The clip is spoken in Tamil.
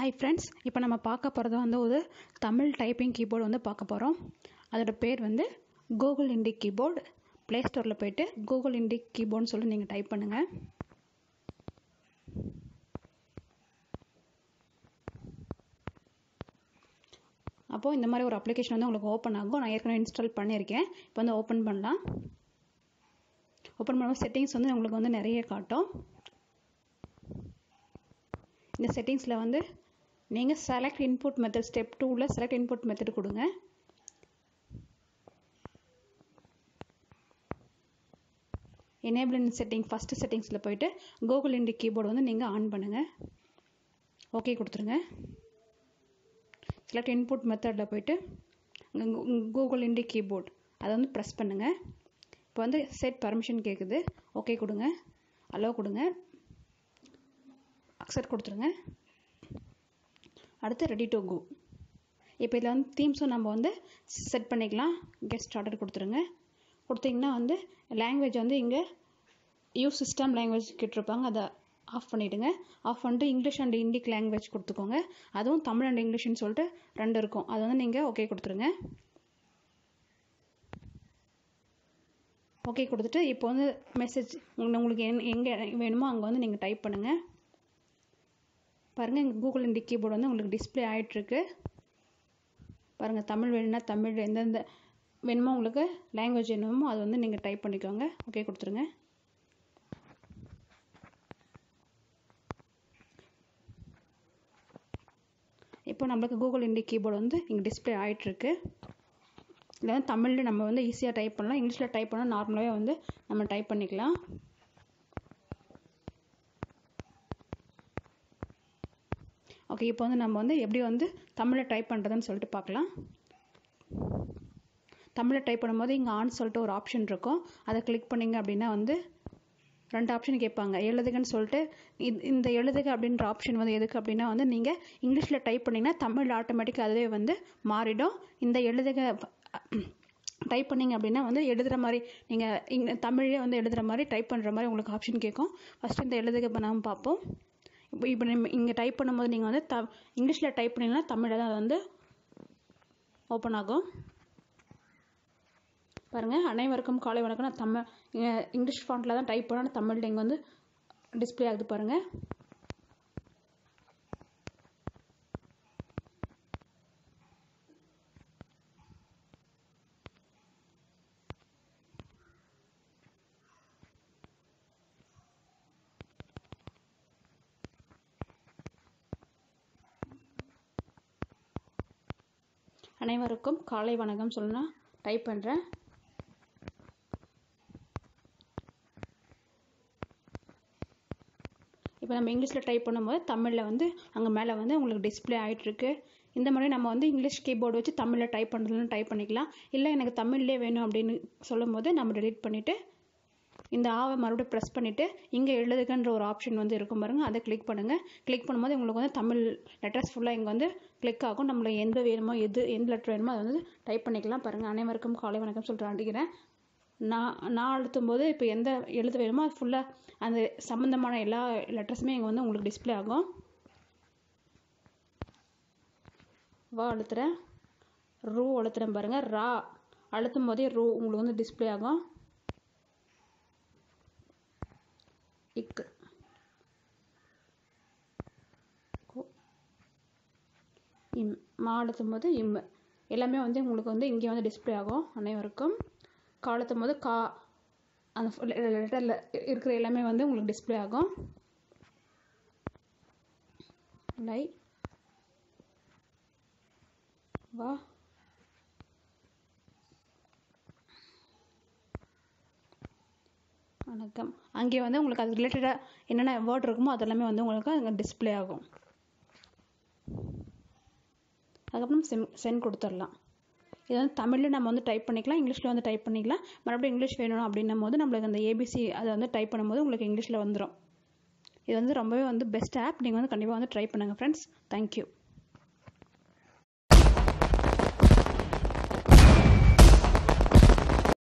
ஹாய் ஃப்ரெண்ட்ஸ், இப்போ நம்ம பார்க்க போகிறது வந்து ஒரு தமிழ் டைப்பிங் கீபோர்டு வந்து பார்க்க போகிறோம். அதோட பேர் வந்து கூகுள் இண்டி கீபோர்டு. ப்ளே ஸ்டோரில் போய்ட்டு கூகுள் இண்டி கீபோர்டுன்னு சொல்லி நீங்கள் டைப் பண்ணுங்கள். அப்போது இந்த மாதிரி ஒரு அப்ளிகேஷன் வந்து உங்களுக்கு ஓப்பன் ஆகும். நான் ஏற்கனவே இன்ஸ்டால் பண்ணியிருக்கேன். இப்போ வந்து ஓப்பன் பண்ணலாம். ஓப்பன் பண்ணும்போது செட்டிங்ஸ் வந்து உங்களுக்கு வந்து நிறைய காட்டும். இந்த செட்டிங்ஸில் வந்து நீங்கள் செலக்ட் இன்புட் மெத்தட் ஸ்டெப் 2ல் செலக்ட் இன்புட் மெத்தட் கொடுங்க. எனேபிள் இன் செட்டிங் ஃபஸ்ட்டு செட்டிங்ஸில் போய்ட்டு கூகுள் இண்டி கீபோர்டு வந்து நீங்கள் ஆன் பண்ணுங்கள். ஓகே கொடுத்துருங்க. செலக்ட் இன்புட் மெத்தடில் போய்ட்டு கூகுள் இண்டி கீபோர்டு அதை வந்து ப்ரெஸ் பண்ணுங்கள். இப்போ வந்து செட் பர்மிஷன் கேட்குது. ஓகே கொடுங்க, அலோவ் கொடுங்க, அக்செப்ட் கொடுத்துருங்க. அடுத்து ரெடி டு கோ. இப்போ இதில் வந்து தீம்ஸும் நம்ம வந்து செட் பண்ணிக்கலாம். கெட் ஸ்டார்டட் கொடுத்துருங்க. கொடுத்தீங்கன்னா வந்து லாங்குவேஜ் வந்து இங்கே யூஸ் சிஸ்டம் லாங்குவேஜ் கேட்டிருப்பாங்க, அதை ஆஃப் பண்ணிவிடுங்க. ஆஃப் பண்ணிட்டு இங்கிலீஷ் அண்ட் இண்டிக் லாங்குவேஜ் கொடுத்துக்கோங்க. அதுவும் தமிழ் அண்ட் இங்கிலீஷ்னு சொல்லிட்டு 2 இருக்கும். அதை வந்து நீங்கள் ஓகே கொடுத்துருங்க. ஓகே கொடுத்துட்டு இப்போ வந்து மெசேஜ் உங்களுக்கு எங்கே வேணுமோ அங்கே வந்து நீங்கள் டைப் பண்ணுங்கள். பாருங்கள், இங்கே கூகுள் இண்டி கீபோர்டு வந்து உங்களுக்கு டிஸ்பிளே ஆகிட்டுருக்கு. பாருங்கள், தமிழ் வேணும்னா தமிழ், எந்தெந்த வேணுமோ உங்களுக்கு லாங்குவேஜ் வேணுமோ அது வந்து நீங்கள் டைப் பண்ணிக்கோங்க. ஓகே கொடுத்துருங்க. இப்போ நம்மளுக்கு கூகுள் இண்டி கீபோர்டு வந்து இங்கே டிஸ்பிளே ஆகிட்டுருக்கு. இதில் வந்து தமிழில் நம்ம வந்து ஈஸியாக டைப் பண்ணலாம். இங்கிலீஷில் டைப் பண்ணால் நார்மலாகவே வந்து நம்ம டைப் பண்ணிக்கலாம். ஓகே, இப்போ வந்து நம்ம வந்து எப்படி வந்து தமிழில் டைப் பண்ணுறதுன்னு சொல்லிட்டு பார்க்கலாம். தமிழில் டைப் பண்ணும்போது இங்கே ஆன் சொல்லிட்டு ஒரு ஆப்ஷன் இருக்கும். அதை கிளிக் பண்ணிங்க அப்படின்னா வந்து 2 ஆப்ஷன் கேட்பாங்க. எழுதுகன்னு சொல்லிட்டு இந்த எழுதுக அப்படின்ற ஆப்ஷன் வந்து எதுக்கு அப்படின்னா வந்து நீங்கள் இங்கிலீஷில் டைப் பண்ணிங்கன்னா தமிழ் ஆட்டோமேட்டிக்காக அதுவே வந்து மாறிடும். இந்த எழுதுக டைப் பண்ணிங்க அப்படின்னா வந்து எழுதுகிற மாதிரி நீங்கள் தமிழே வந்து எழுதுகிற மாதிரி டைப் பண்ணுற மாதிரி உங்களுக்கு ஆப்ஷன் கேட்கும். ஃபஸ்ட்டு இந்த எழுதுக நம்ம பார்ப்போம். இப்போ நம்ம இங்கே டைப் பண்ணும்போது நீங்கள் வந்து இங்கிலீஷில் டைப் பண்ணிங்கன்னா தமிழில் தான் அது வந்து ஓப்பன் ஆகும். பாருங்கள், அனைவருக்கும் காலை வணக்கம். நான் தமிழ் இங்கிலீஷ் ஃபாண்ட்டில் தான் டைப் பண்ணால் தமிழில் இங்கே வந்து டிஸ்பிளே ஆகுது பாருங்கள். அனைவருக்கும் காலை வணக்கம் சொல்லணும் டைப் பண்ணுறேன். இப்போ நம்ம இங்கிலீஷில் டைப் பண்ணும்போது தமிழில் வந்து அங்கே மேலே வந்து உங்களுக்கு டிஸ்பிளே ஆகிட்டுருக்கு. இந்த மாதிரி நம்ம வந்து இங்கிலீஷ் கீபோர்டு வச்சு தமிழில் டைப் பண்ணுறதுன்னு டைப் பண்ணிக்கலாம். இல்லை எனக்கு தமிழ்லேயே வேணும் அப்படின்னு சொல்லும்போது நம்ம டெலிட் பண்ணிவிட்டு இந்த ஆவை மறுபடியும் ப்ரெஸ் பண்ணிவிட்டு இங்கே எழுதுகன்ற ஒரு ஆப்ஷன் வந்து இருக்கும் பாருங்கள், அதை கிளிக் பண்ணுங்கள். கிளிக் பண்ணும்போது உங்களுக்கு வந்து தமிழ் லெட்டர்ஸ் ஃபுல்லாக இங்கே வந்து கிளிக் ஆகும். நம்மளுக்கு எந்த வேணுமோ எந்த லெட்டர் வேணுமோ அதை வந்து டைப் பண்ணிக்கலாம். பாருங்கள், அனைவருக்கும் காலை வணக்கம் சொல்லிட்டு அடிக்கிறேன். நான் அழுத்தும் போது இப்போ எந்த எழுத வேணுமோ அது ஃபுல்லாக அந்த சம்மந்தமான எல்லா லெட்டர்ஸுமே இங்கே வந்து உங்களுக்கு டிஸ்பிளே ஆகும். வா அழுத்துறேன், ரூ அழுத்துறேன் பாருங்கள். ரா அழுத்தும் போதே ரூ உங்களுக்கு வந்து டிஸ்பிளே ஆகும். இக்கு இம் மா அழுத்தும் போது இம் எல்லாமே வந்து உங்களுக்கு வந்து இங்கே வந்து டிஸ்பிளே ஆகும். அனைவருக்கும் காலத்தும் போது கா அந்த லெட்டரில் இருக்கிற எல்லாமே வந்து உங்களுக்கு டிஸ்பிளே ஆகும். லை வா வணக்கம். அங்கே வந்து உங்களுக்கு அது ரிலேட்டடாக என்னென்ன வேர்ட் இருக்குமோ அதெல்லாமே வந்து உங்களுக்கு அங்கே டிஸ்பிளே ஆகும். அதுக்கப்புறம் சென்ட் கொடுத்துடலாம். இது வந்து தமிழில் நம்ம வந்து டைப் பண்ணிக்கலாம், இங்கிலீஷில் வந்து டைப் பண்ணிக்கலாம். மறுபடியும் இங்கிலீஷ் வேணும் அப்படின்னும் போது நம்மளுக்கு அந்த ஏபிசி அதை வந்து டைப் பண்ணும்போது உங்களுக்கு இங்கிலீஷில் வந்துடும். இது வந்து ரொம்பவே வந்து பெஸ்ட் ஆப். நீங்கள் வந்து கண்டிப்பாக வந்து ட்ரை பண்ணுங்கள் ஃப்ரெண்ட்ஸ். தேங்க்யூ.